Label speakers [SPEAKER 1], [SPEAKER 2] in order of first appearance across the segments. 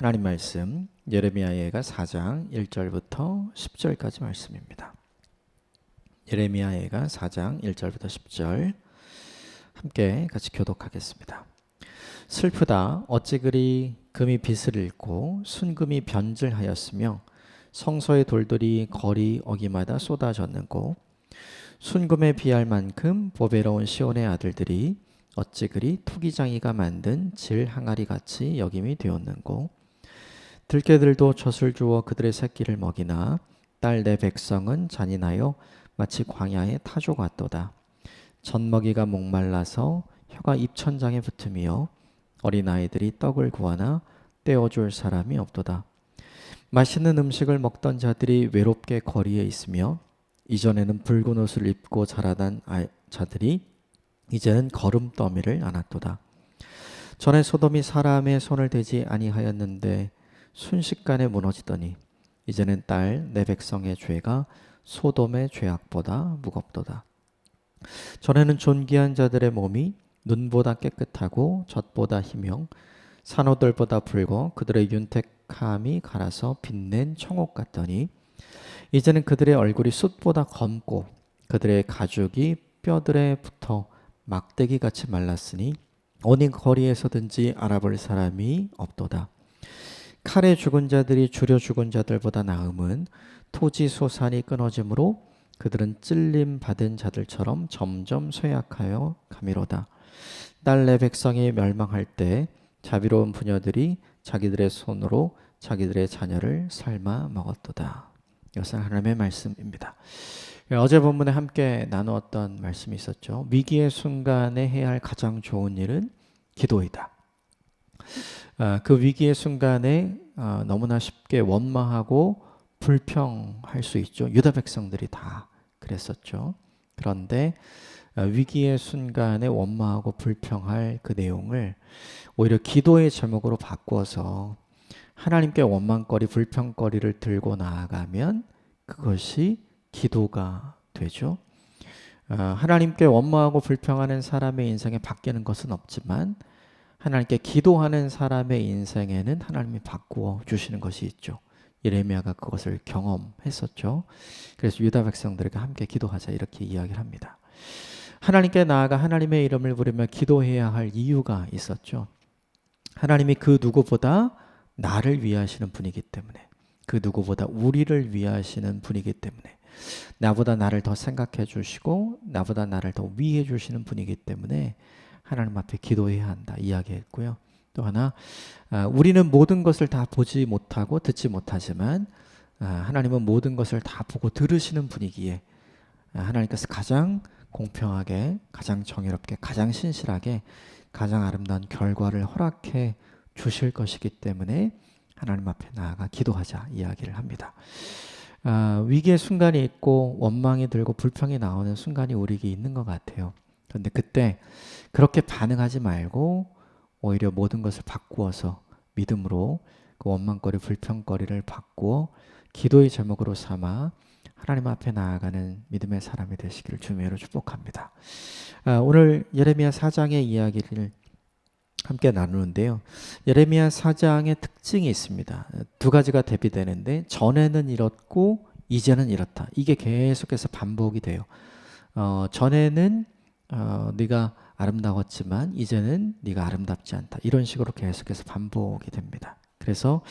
[SPEAKER 1] 하나님 말씀 예레미야가 4장 1절부터 10절까지 말씀입니다. 예레미야가 4장 1절부터 10절 함께 같이 교독하겠습니다. 슬프다 어찌 그리 금이 빛을 잃고 순금이 변질하였으며 성소의 돌들이 거리 어기마다 쏟아졌는고 순금에 비할 만큼 보배로운 시온의 아들들이 어찌 그리 투기장이가 만든 질 항아리 같이 여김이 되었는고 들깨들도 젖을 주어 그들의 새끼를 먹이나 딸 내 백성은 잔인하여 마치 광야의 타조 같도다. 젖먹이가 목말라서 혀가 입천장에 붙으며 어린아이들이 떡을 구하나 떼어줄 사람이 없도다. 맛있는 음식을 먹던 자들이 외롭게 거리에 있으며 이전에는 붉은 옷을 입고 자라던 자들이 이제는 거름더미를 안았도다. 전에 소돔이 사람의 손을 대지 아니하였는데 순식간에 무너지더니 이제는 딸 내 백성의 죄가 소돔의 죄악보다 무겁도다. 전에는 존귀한 자들의 몸이 눈보다 깨끗하고 젖보다 희명 산호들보다 붉어 그들의 윤택함이 갈아서 빛낸 청옥 같더니 이제는 그들의 얼굴이 숯보다 검고 그들의 가죽이 뼈들에 붙어 막대기같이 말랐으니 어느 거리에서든지 알아볼 사람이 없도다. 칼에 죽은 자들이 주려 죽은 자들보다 나음은 토지 소산이 끊어짐으로 그들은 찔림 받은 자들처럼 점점 쇠약하여 가미로다. 딸 내 백성이 멸망할 때 자비로운 부녀들이 자기들의 손으로 자기들의 자녀를 삶아 먹었도다. 이것은 하나님의 말씀입니다. 어제 본문에 함께 나누었던 말씀이 있었죠. 위기의 순간에 해야 할 가장 좋은 일은 기도이다. 그 위기의 순간에 너무나 쉽게 원망하고 불평할 수 있죠. 유다 백성들이 다 그랬었죠. 그런데 위기의 순간에 원망하고 불평할 그 내용을 오히려 기도의 제목으로 바꿔서 하나님께 원망거리, 불평거리를 들고 나아가면 그것이 기도가 되죠. 하나님께 원망하고 불평하는 사람의 인생에 바뀌는 것은 없지만 하나님께 기도하는 사람의 인생에는 하나님이 바꾸어 주시는 것이 있죠. 예레미야가 그것을 경험했었죠. 그래서 유다 백성들에게 함께 기도하자 이렇게 이야기를 합니다. 하나님께 나아가 하나님의 이름을 부르며 기도해야 할 이유가 있었죠. 하나님이 그 누구보다 나를 위하시는 분이기 때문에, 그 누구보다 우리를 위하시는 분이기 때문에, 나보다 나를 더 생각해 주시고 나보다 나를 더 위해 주시는 분이기 때문에 하나님 앞에 기도해야 한다 이야기했고요. 또 하나, 우리는 모든 것을 다 보지 못하고 듣지 못하지만 하나님은 모든 것을 다 보고 들으시는 분이기에 하나님께서 가장 공평하게, 가장 정의롭게, 가장 신실하게 가장 아름다운 결과를 허락해 주실 것이기 때문에 하나님 앞에 나아가 기도하자 이야기를 합니다. 위기의 순간이 있고 원망이 들고 불평이 나오는 순간이 우리에게 있는 것 같아요. 그런데 그때 그렇게 반응하지 말고 오히려 모든 것을 바꾸어서 믿음으로 그 원망거리, 불평거리를 바꾸어 기도의 제목으로 삼아 하나님 앞에 나아가는 믿음의 사람이 되시기를 주님으로 축복합니다. 오늘 예레미야 4장의 이야기를 함께 나누는데요. 예레미야 4장의 특징이 있습니다. 두 가지가 대비되는데 전에는 이렇고 이제는 이렇다. 이게 계속해서 반복이 돼요. 전에는 네가 아름다웠지만 이제는 네가 아름답지 않다. 이런 식으로 계속해서 반복이 됩니다. 그래서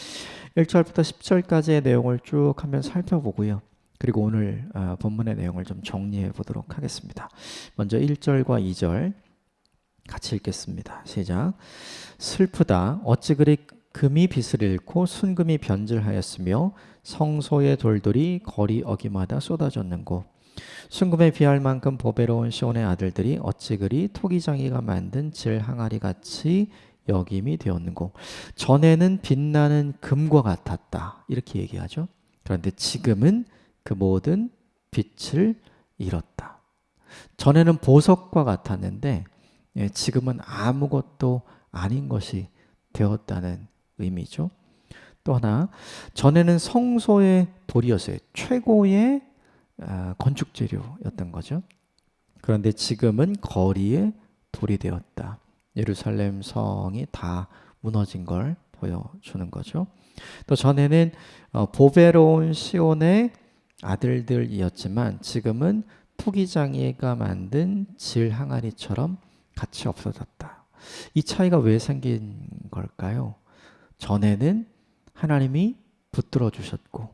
[SPEAKER 1] 1절부터 10절까지의 내용을 쭉 한번 살펴보고요. 그리고 오늘 본문의 내용을 좀 정리해 보도록 하겠습니다. 먼저 1절과 2절 같이 읽겠습니다. 시작. 슬프다 어찌 그리 금이 빛을 잃고 순금이 변질하였으며 성소의 돌들이 거리 어기마다 쏟아졌는고 순금에 비할 만큼 보배로운 시온의 아들들이 어찌 그리 토기장이가 만든 질 항아리 같이 여김이 되었는고 전에는 빛나는 금과 같았다 이렇게 얘기하죠. 그런데 지금은 그 모든 빛을 잃었다. 전에는 보석과 같았는데 지금은 아무것도 아닌 것이 되었다는 의미죠. 또 하나, 전에는 성소의 돌이었어요. 최고의 건축 재료였던 거죠. 그런데 지금은 거리의 돌이 되었다. 예루살렘 성이 다 무너진 걸 보여주는 거죠. 또 전에는 보배로운 시온의 아들들이었지만 지금은 토기장이가 만든 질 항아리처럼 같이 없어졌다. 이 차이가 왜 생긴 걸까요? 전에는 하나님이 붙들어 주셨고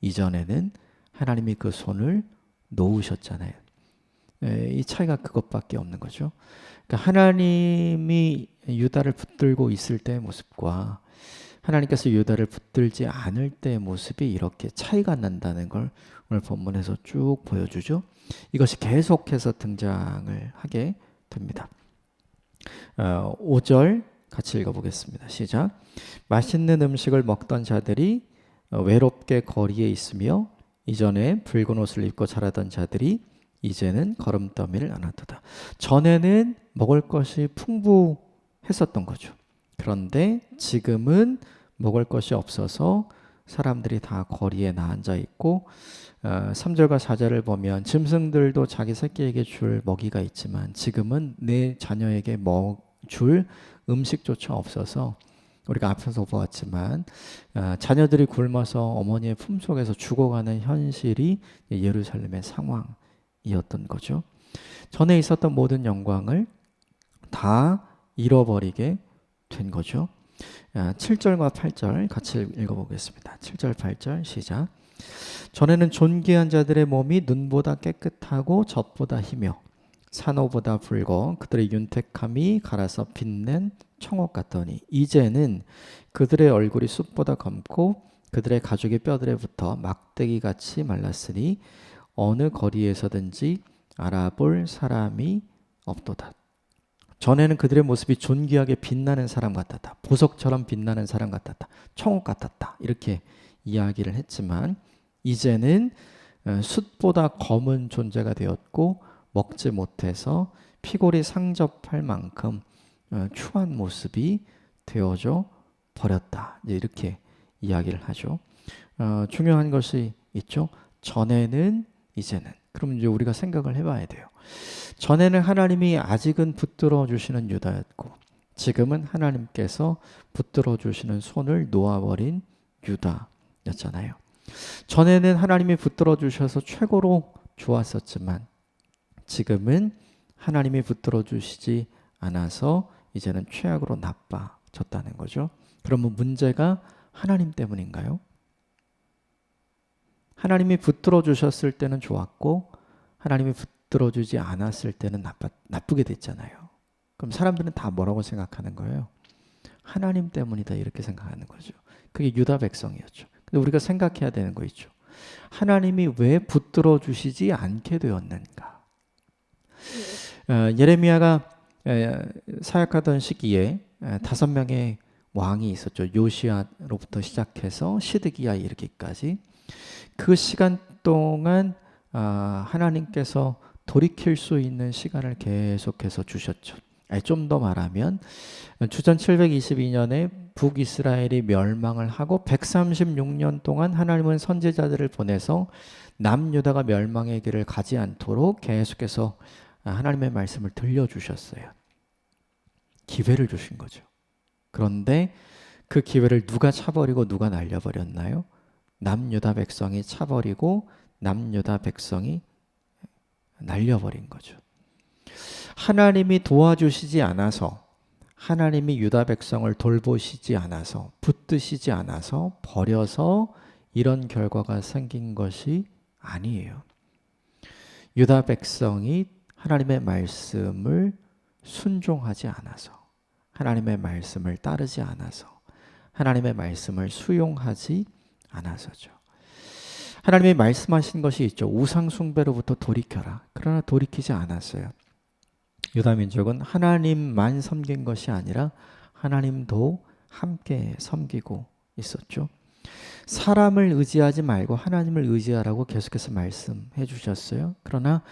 [SPEAKER 1] 이전에는 하나님이 그 손을 놓으셨잖아요. 이 차이가 그것밖에 없는 거죠. 그러니까 하나님이 유다를 붙들고 있을 때의 모습과 하나님께서 유다를 붙들지 않을 때의 모습이 이렇게 차이가 난다는 걸 오늘 본문에서 쭉 보여주죠. 이것이 계속해서 등장을 하게 됩니다. 5절 같이 읽어보겠습니다. 시작. 맛있는 음식을 먹던 자들이 외롭게 거리에 있으며 이전에 붉은 옷을 입고 자라던 자들이 이제는 거름더미를 안았도다. 전에는 먹을 것이 풍부했었던 거죠. 그런데 지금은 먹을 것이 없어서 사람들이 다 거리에 나앉아 있고 3절과 4절을 보면 짐승들도 자기 새끼에게 줄 먹이가 있지만 지금은 내 자녀에게 줄 음식조차 없어서 우리가 앞에서 보았지만 자녀들이 굶어서 어머니의 품속에서 죽어가는 현실이 예루살렘의 상황이었던 거죠. 전에 있었던 모든 영광을 다 잃어버리게 된 거죠. 7절과 8절 같이 읽어보겠습니다. 7절 8절 시작. 전에는 존귀한 자들의 몸이 눈보다 깨끗하고 젖보다 희며 산호보다 붉어 그들의 윤택함이 갈아서 빛낸 청옥 같더니 이제는 그들의 얼굴이 숯보다 검고 그들의 가죽의 뼈들에 붙어 막대기같이 말랐으니 어느 거리에서든지 알아볼 사람이 없도다. 전에는 그들의 모습이 존귀하게 빛나는 사람 같았다. 보석처럼 빛나는 사람 같았다. 청옥 같았다. 이렇게 이야기를 했지만 이제는 숯보다 검은 존재가 되었고 먹지 못해서 피골이 상접할 만큼 추한 모습이 되어져 버렸다. 이렇게 이야기를 하죠. 중요한 것이 있죠. 전에는 이제는. 그럼 이제 우리가 생각을 해봐야 돼요. 전에는 하나님이 아직은 붙들어 주시는 유다였고 지금은 하나님께서 붙들어 주시는 손을 놓아버린 유다였잖아요. 전에는 하나님이 붙들어 주셔서 최고로 좋았었지만 지금은 하나님이 붙들어 주시지 않아서 이제는 최악으로 나빠졌다는 거죠. 그러면 문제가 하나님 때문인가요? 하나님이 붙들어 주셨을 때는 좋았고 하나님이 붙들어 주지 않았을 때는 나쁘게 됐잖아요. 그럼 사람들은 다 뭐라고 생각하는 거예요? 하나님 때문이다 이렇게 생각하는 거죠. 그게 유다 백성이었죠. 근데 우리가 생각해야 되는 거 있죠. 하나님이 왜 붙들어 주시지 않게 되었는가? 예레미야가 사역하던 시기에 5명의 왕이 있었죠. 요시야로부터 시작해서 시드기야 이르기까지. 그 시간 동안 하나님께서 돌이킬 수 있는 시간을 계속해서 주셨죠. 좀 더 말하면 주전 722년에 북이스라엘이 멸망을 하고 136년 동안 하나님은 선지자들을 보내서 남유다가 멸망의 길을 가지 않도록 계속해서 하나님의 말씀을 들려주셨어요. 기회를 주신 거죠. 그런데 그 기회를 누가 차버리고 누가 날려버렸나요? 남유다 백성이 차버리고 남유다 백성이 날려버린 거죠. 하나님이 도와주시지 않아서 하나님이 유다 백성을 돌보시지 않아서 붙드시지 않아서 버려서 이런 결과가 생긴 것이 아니에요. 유다 백성이 하나님의 말씀을 순종하지 않아서 하나님의 말씀을 따르지 않아서 하나님의 말씀을 수용하지 않아서죠. 하나님이 말씀하신 것이 있죠. 우상 숭배로부터 돌이켜라. 그러나 돌이키지 않았어요. 유다 민족은 하나님만 섬긴 것이 아니라 하나님도 함께 섬기고 있었죠. 사람을 의지하지 말고 하나님을 의지하라고 계속해서 말씀해 주셨어요. 그러나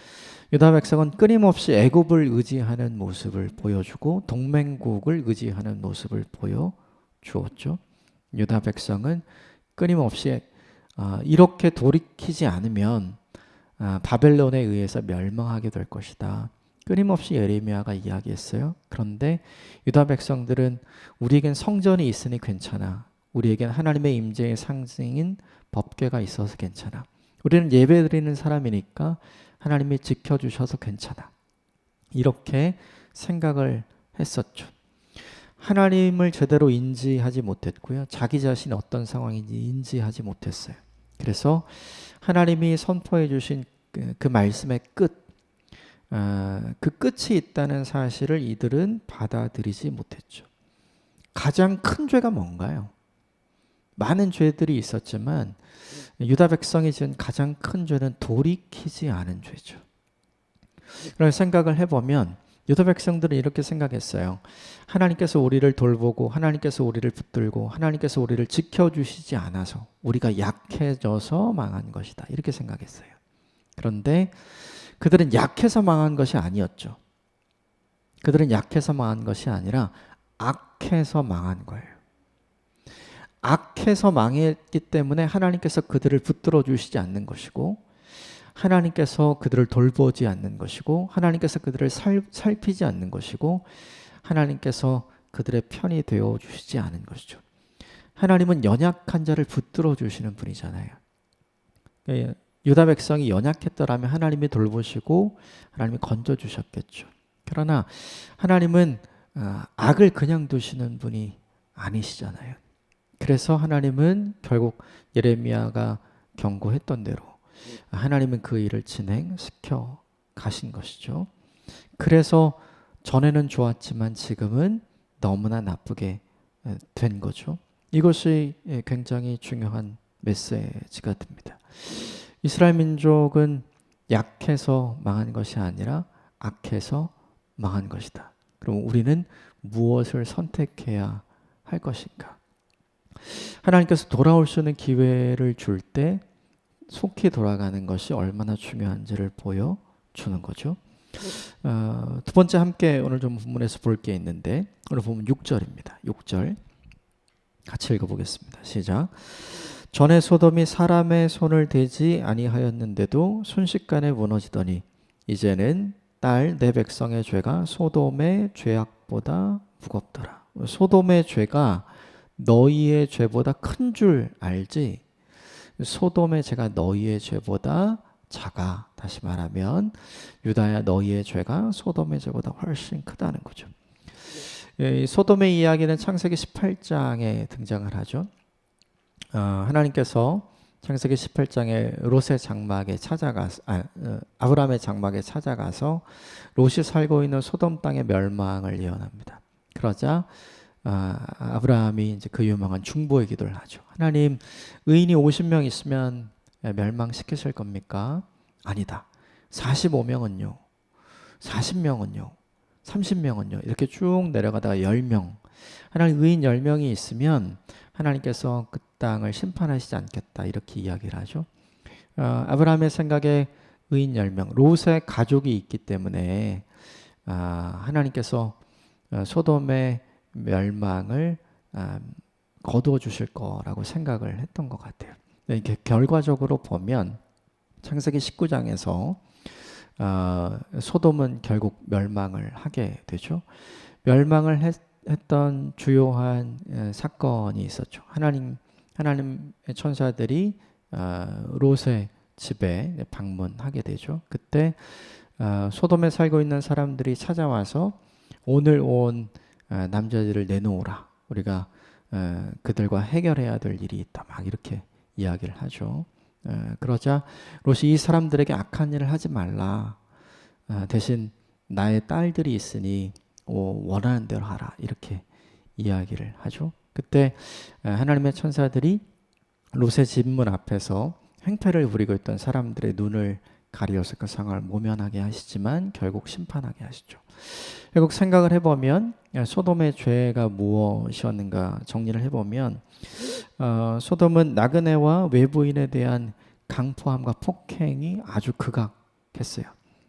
[SPEAKER 1] 유다 백성은 끊임없이 애굽을 의지하는 모습을 보여주고 동맹국을 의지하는 모습을 보여주었죠. 유다 백성은 끊임없이 이렇게 돌이키지 않으면 바벨론에 의해서 멸망하게 될 것이다. 끊임없이 예레미야가 이야기했어요. 그런데 유다 백성들은 우리에겐 성전이 있으니 괜찮아. 우리에겐 하나님의 임재의 상징인 법궤가 있어서 괜찮아. 우리는 예배드리는 사람이니까 하나님이 지켜주셔서 괜찮아. 이렇게 생각을 했었죠. 하나님을 제대로 인지하지 못했고요. 자기 자신이 어떤 상황인지 인지하지 못했어요. 그래서 하나님이 선포해 주신 그 말씀의 끝, 그 끝이 있다는 사실을 이들은 받아들이지 못했죠. 가장 큰 죄가 뭔가요? 많은 죄들이 있었지만 유다 백성이 지은 가장 큰 죄는 돌이키지 않은 죄죠. 그런 생각을 해보면 유다 백성들은 이렇게 생각했어요. 하나님께서 우리를 돌보고 하나님께서 우리를 붙들고 하나님께서 우리를 지켜주시지 않아서 우리가 약해져서 망한 것이다. 이렇게 생각했어요. 그런데 그들은 약해서 망한 것이 아니었죠. 그들은 약해서 망한 것이 아니라 악해서 망한 거예요. 악해서 망했기 때문에 하나님께서 그들을 붙들어 주시지 않는 것이고 하나님께서 그들을 돌보지 않는 것이고 하나님께서 그들을 살피지 않는 것이고 하나님께서 그들의 편이 되어 주시지 않은 것이죠. 하나님은 연약한 자를 붙들어 주시는 분이잖아요. 유다 백성이 연약했더라면 하나님이 돌보시고 하나님이 건져 주셨겠죠. 그러나 하나님은 악을 그냥 두시는 분이 아니시잖아요. 그래서 하나님은 결국 예레미야가 경고했던 대로 하나님은 그 일을 진행시켜 가신 것이죠. 그래서 전에는 좋았지만 지금은 너무나 나쁘게 된 거죠. 이것이 굉장히 중요한 메시지가 됩니다. 이스라엘 민족은 약해서 망한 것이 아니라 악해서 망한 것이다. 그럼 우리는 무엇을 선택해야 할 것인가? 하나님께서 돌아올 수 있는 기회를 줄 때 속히 돌아가는 것이 얼마나 중요한지를 보여주는 거죠. 두 번째 함께 오늘 좀 본문에서 볼 게 있는데 오늘 보면 6절입니다. 6절 같이 읽어보겠습니다. 시작. 전에 소돔이 사람의 손을 대지 아니하였는데도 순식간에 무너지더니 이제는 딸 내 백성의 죄가 소돔의 죄악보다 무겁더라. 소돔의 죄가 너희의 죄보다 큰 줄 알지? 소돔의 죄가 너희의 죄보다 작아. 다시 말하면 유다야 너희의 죄가 소돔의 죄보다 훨씬 크다는 거죠. 소돔의 이야기는 창세기 18장에 등장을 하죠. 하나님께서 창세기 18장에 롯의 장막에 찾아가서 아브라함의 장막에 찾아가서 롯이 살고 있는 소돔 땅의 멸망을 예언합니다. 그러자 아브라함이 이제 그 유명한 중보의 기도를 하죠. 하나님, 의인이 50명 있으면 멸망시키실 겁니까? 아니다. 45명은요. 40명은요. 30명은요. 이렇게 쭉 내려가다가 10명. 하나님 의인 10명이 있으면 하나님께서 그 땅을 심판하시지 않겠다. 이렇게 이야기를 하죠. 아브라함의 생각에 의인 10명. 롯의 가족이 있기 때문에 하나님께서 소돔의 멸망을 거두어 주실 거라고 생각을 했던 것 같아요. 이게 결과적으로 보면 창세기 19장에서 소돔은 결국 멸망을 하게 되죠. 멸망을 했던 주요한 사건이 있었죠. 하나님의 천사들이 롯의 집에 방문하게 되죠. 그때 소돔에 살고 있는 사람들이 찾아와서 오늘 온 남자들을 내놓으라. 우리가 그들과 해결해야 될 일이 있다. 막 이렇게 이야기를 하죠. 그러자 롯이 이 사람들에게 악한 일을 하지 말라. 대신 나의 딸들이 있으니 원하는 대로 하라. 이렇게 이야기를 하죠. 그때 하나님의 천사들이 롯의 집문 앞에서 행패를 부리고 있던 사람들의 눈을 가리어서 그 상황을 모면하게 하시지만 결국 심판하게 하시죠. 결국 생각을 해보면 소돔의 죄가 무엇이었는가 정리를 해보면 소돔은 나그네와 외부인에 대한 강포함과 폭행이 아주 극악했어요.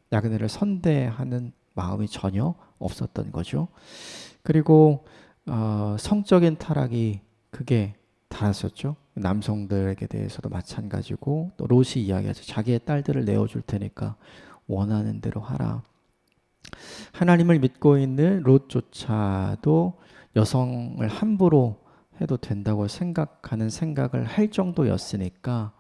[SPEAKER 1] 나그네를 선대하는 마음이 전혀 없었던 거죠. 그리고 성적인 타락이 크게 닿았었죠. 남성들에게 대해서도 마찬가지고 또 롯이 이야기하죠. 자기의 딸들을 내어줄 테니까 원하는 대로 하라. 하나님을 믿고 있는 롯조차도 여성을 함부로 해도 된다고 생각하는 생각을 할 정도였으니까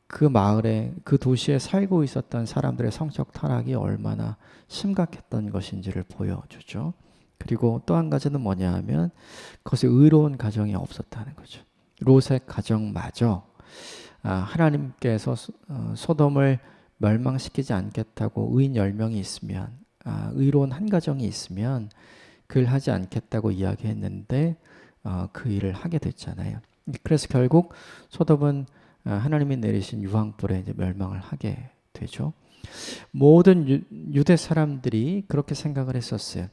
[SPEAKER 1] 그 마을에, 그 도시에 살고 있었던 사람들의 성적 타락이 얼마나 심각했던 것인지를 보여주죠. 그리고 또 한 가지는 뭐냐 하면 그것이 의로운 가정이 없었다는 거죠. 롯의 가정마저 하나님께서 소돔을 멸망시키지 않겠다고 의인 10명이 있으면, 의로운 한 가정이 있으면 그를 하지 않겠다고 이야기했는데 그 일을 하게 됐잖아요. 그래서 결국 소돔은 하나님이 내리신 유황불에 이제 멸망을 하게 되죠. 모든 유대 사람들이 그렇게 생각을 했었어요.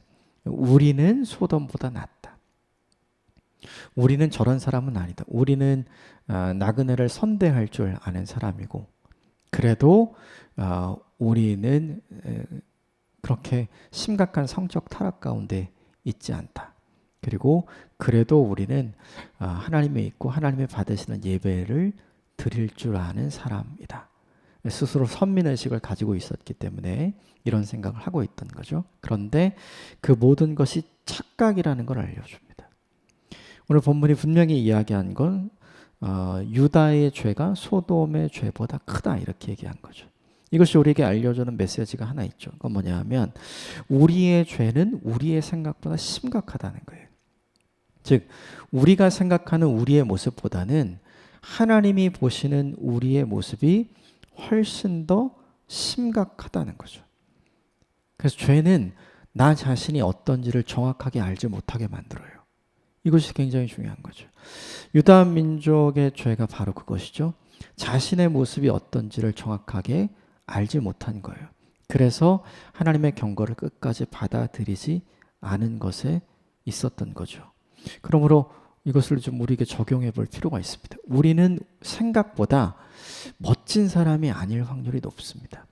[SPEAKER 1] 우리는 소돔보다 낫다. 우리는 저런 사람은 아니다. 우리는 나그네를 선대할 줄 아는 사람이고, 그래도 우리는 그렇게 심각한 성적 타락 가운데 있지 않다. 그리고 그래도 우리는 하나님이 있고 하나님이 받으시는 예배를 드릴 줄 아는 사람이다. 스스로 선민의식을 가지고 있었기 때문에 이런 생각을 하고 있던 거죠. 그런데 그 모든 것이 착각이라는 걸 알려줍니다. 오늘 본문이 분명히 이야기한 건 유다의 죄가 소돔의 죄보다 크다, 이렇게 얘기한 거죠. 이것이 우리에게 알려주는 메시지가 하나 있죠. 그건 뭐냐 하면 우리의 죄는 우리의 생각보다 심각하다는 거예요. 즉 우리가 생각하는 우리의 모습보다는 하나님이 보시는 우리의 모습이 훨씬 더 심각하다는 거죠. 그래서 죄는 나 자신이 어떤지를 정확하게 알지 못하게 만들어요. 이것이 굉장히 중요한 거죠. 유다 민족의 죄가 바로 그것이죠. 자신의 모습이 어떤지를 정확하게 알지 못한 거예요. 그래서 하나님의 경고를 끝까지 받아들이지 않은 것에 있었던 거죠. 그러므로 이것을 좀 우리에게 적용해 볼 필요가 있습니다. 우리는 생각보다 멋진 사람이 아닐 확률이 높습니다.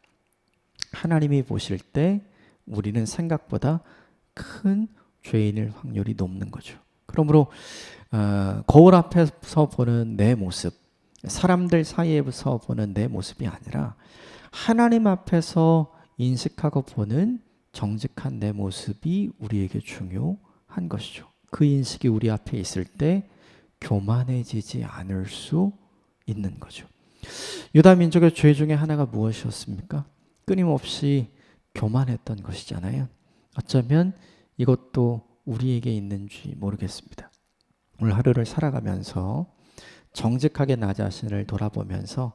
[SPEAKER 1] 하나님이 보실 때 우리는 생각보다 큰 죄인일 확률이 높는 거죠. 그러므로 거울 앞에서 보는 내 모습, 사람들 사이에서 보는 내 모습이 아니라 하나님 앞에서 인식하고 보는 정직한 내 모습이 우리에게 중요한 것이죠. 그 인식이 우리 앞에 있을 때 교만해지지 않을 수 있는 거죠. 유다 민족의 죄 중에 하나가 무엇이었습니까? 끊임없이 교만했던 것이잖아요. 어쩌면 이것도 우리에게 있는지 모르겠습니다. 오늘 하루를 살아가면서 정직하게 나 자신을 돌아보면서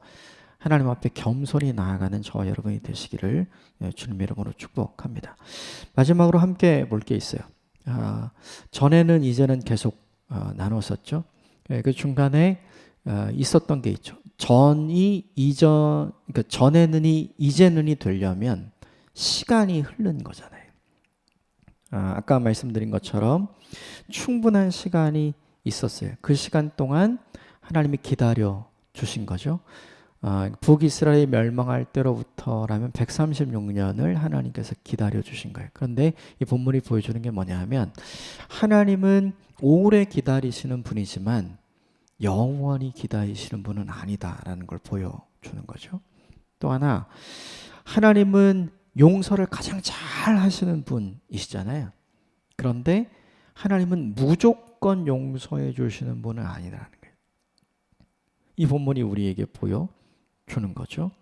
[SPEAKER 1] 하나님 앞에 겸손히 나아가는 저와 여러분이 되시기를 주님의 이름으로 축복합니다. 마지막으로 함께 볼 게 있어요. 전에는 이제는 계속 나눴었죠. 그 중간에 있었던 게 있죠. 그러니까 전에는이 이제는이 되려면 시간이 흐른 거잖아요. 아까 말씀드린 것처럼 충분한 시간이 있었어요. 그 시간 동안 하나님이 기다려 주신 거죠. 북이스라엘이 멸망할 때로부터라면 136년을 하나님께서 기다려 주신 거예요. 그런데 이 본문이 보여주는 게 뭐냐 하면 하나님은 오래 기다리시는 분이지만 영원히 기다리시는 분은 아니다라는 걸 보여주는 거죠. 또 하나, 하나님은 용서를 가장 잘 하시는 분이시잖아요. 그런데 하나님은 무조건 용서해 주시는 분은 아니라는 거예요. 이 본문이 우리에게 보여주는 거죠.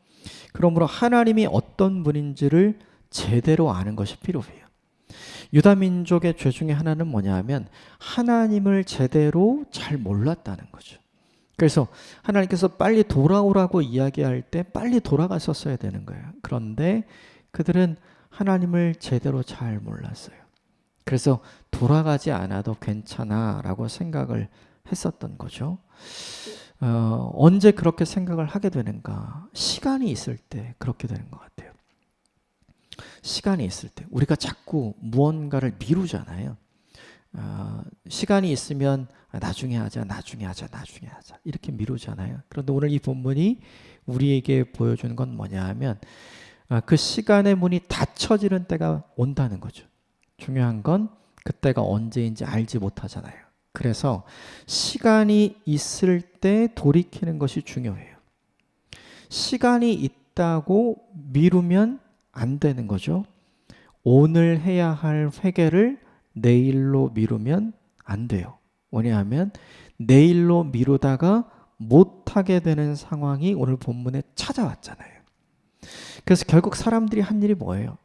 [SPEAKER 1] 그러므로 하나님이 어떤 분인지를 제대로 아는 것이 필요해요. 유다 민족의 죄 중에 하나는 뭐냐 하면 하나님을 제대로 잘 몰랐다는 거죠. 그래서 하나님께서 빨리 돌아오라고 이야기할 때 빨리 돌아갔었어야 되는 거예요. 그런데 그들은 하나님을 제대로 잘 몰랐어요. 그래서 돌아가지 않아도 괜찮아 라고 생각을 했었던 거죠. 언제 그렇게 생각을 하게 되는가? 시간이 있을 때 그렇게 되는 것 같아요. 시간이 있을 때 우리가 자꾸 무언가를 미루잖아요. 시간이 있으면 나중에 하자 이렇게 미루잖아요. 그런데 오늘 이 본문이 우리에게 보여주는 건 뭐냐 하면 그 시간의 문이 닫혀지는 때가 온다는 거죠. 중요한 건 그때가 언제인지 알지 못하잖아요. 그래서 시간이 있을 때 돌이키는 것이 중요해요. 시간이 있다고 미루면 안 되는 거죠. 오늘 해야 할 회개를 내일로 미루면 안 돼요. 왜냐하면 내일로 미루다가 못하게 되는 상황이 오늘 본문에 찾아왔잖아요. 그래서 결국 사람들이 한 일이 뭐예요?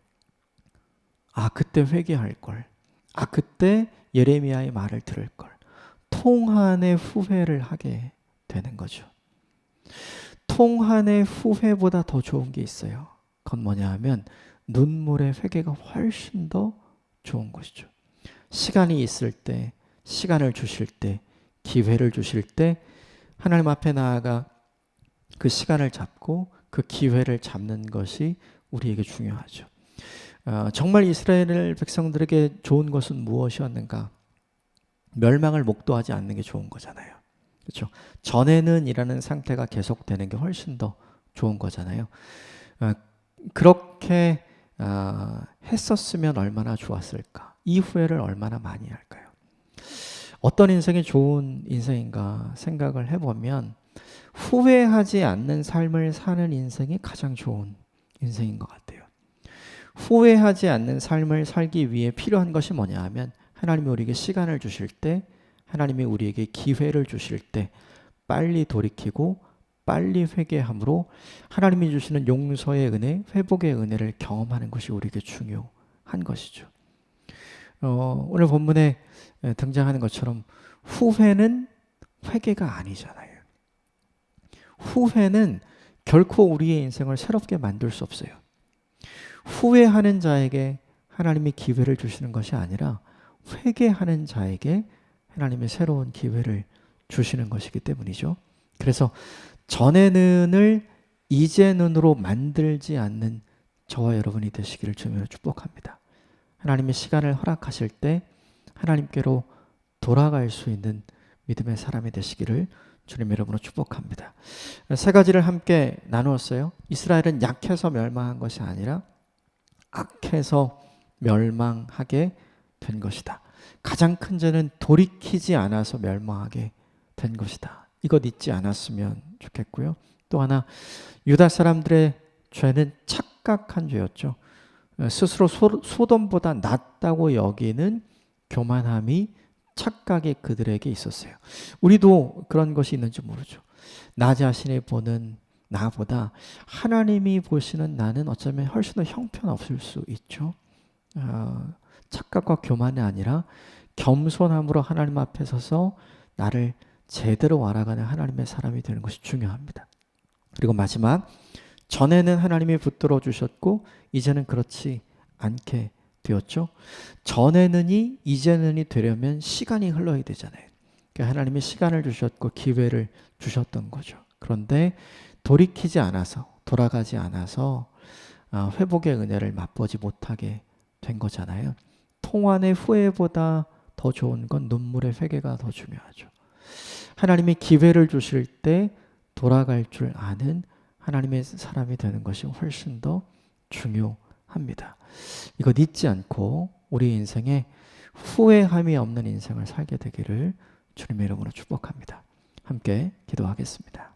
[SPEAKER 1] 아, 그때 회개할 걸. 아, 그때 예레미야의 말을 들을 걸. 통한의 후회를 하게 되는 거죠. 통한의 후회보다 더 좋은 게 있어요. 그건 뭐냐 하면 눈물의 회개가 훨씬 더 좋은 것이죠. 시간이 있을 때, 시간을 주실 때, 기회를 주실 때 하나님 앞에 나아가 그 시간을 잡고 그 기회를 잡는 것이 우리에게 중요하죠. 정말 이스라엘 백성들에게 좋은 것은 무엇이었는가? 멸망을 목도하지 않는 게 좋은 거잖아요. 그렇죠? 전에는 이라는 상태가 계속되는 게 훨씬 더 좋은 거잖아요. 그렇게 했었으면 얼마나 좋았을까? 이 후회를 얼마나 많이 할까요? 어떤 인생이 좋은 인생인가 생각을 해보면 후회하지 않는 삶을 사는 인생이 가장 좋은 인생인 것 같아요. 후회하지 않는 삶을 살기 위해 필요한 것이 뭐냐 하면 하나님이 우리에게 시간을 주실 때, 하나님이 우리에게 기회를 주실 때 빨리 돌이키고 빨리 회개함으로 하나님이 주시는 용서의 은혜, 회복의 은혜를 경험하는 것이 우리에게 중요한 것이죠. 오늘 본문에 등장하는 것처럼 후회는 회개가 아니잖아요. 후회는 결코 우리의 인생을 새롭게 만들 수 없어요. 후회하는 자에게 하나님이 기회를 주시는 것이 아니라 회개하는 자에게 하나님의 새로운 기회를 주시는 것이기 때문이죠. 그래서 전에는을 이제는으로 만들지 않는 저와 여러분이 되시기를 주님으로 축복합니다. 하나님의 시간을 허락하실 때 하나님께로 돌아갈 수 있는 믿음의 사람이 되시기를 주님 이름으로 축복합니다. 세 가지를 함께 나누었어요. 이스라엘은 약해서 멸망한 것이 아니라 악해서 멸망하게 된 것이다. 가장 큰 죄는 돌이키지 않아서 멸망하게 된 것이다. 이것 잊지 않았으면 좋겠고요. 또 하나, 유다 사람들의 죄는 착각한 죄였죠. 스스로 소돔보다 낫다고 여기는 교만함이, 착각이 그들에게 있었어요. 우리도 그런 것이 있는지 모르죠. 나 자신이 보는 나보다 하나님이 보시는 나는 어쩌면 훨씬 더 형편없을 수 있죠. 착각과 교만이 아니라 겸손함으로 하나님 앞에 서서 나를 제대로 알아가는 하나님의 사람이 되는 것이 중요합니다. 그리고 마지막, 전에는 하나님이 붙들어 주셨고 이제는 그렇지 않게 되었죠. 전에는이 이제는이 되려면 시간이 흘러야 되잖아요. 그러니까 하나님이 시간을 주셨고 기회를 주셨던 거죠. 그런데 돌이키지 않아서, 돌아가지 않아서 회복의 은혜를 맛보지 못하게 된 거잖아요. 통환의 후회보다 더 좋은 건 눈물의 회개가 더 중요하죠. 하나님이 기회를 주실 때 돌아갈 줄 아는 하나님의 사람이 되는 것이 훨씬 더 중요합니다. 이것 잊지 않고 우리 인생에 후회함이 없는 인생을 살게 되기를 주님의 이름으로 축복합니다. 함께 기도하겠습니다.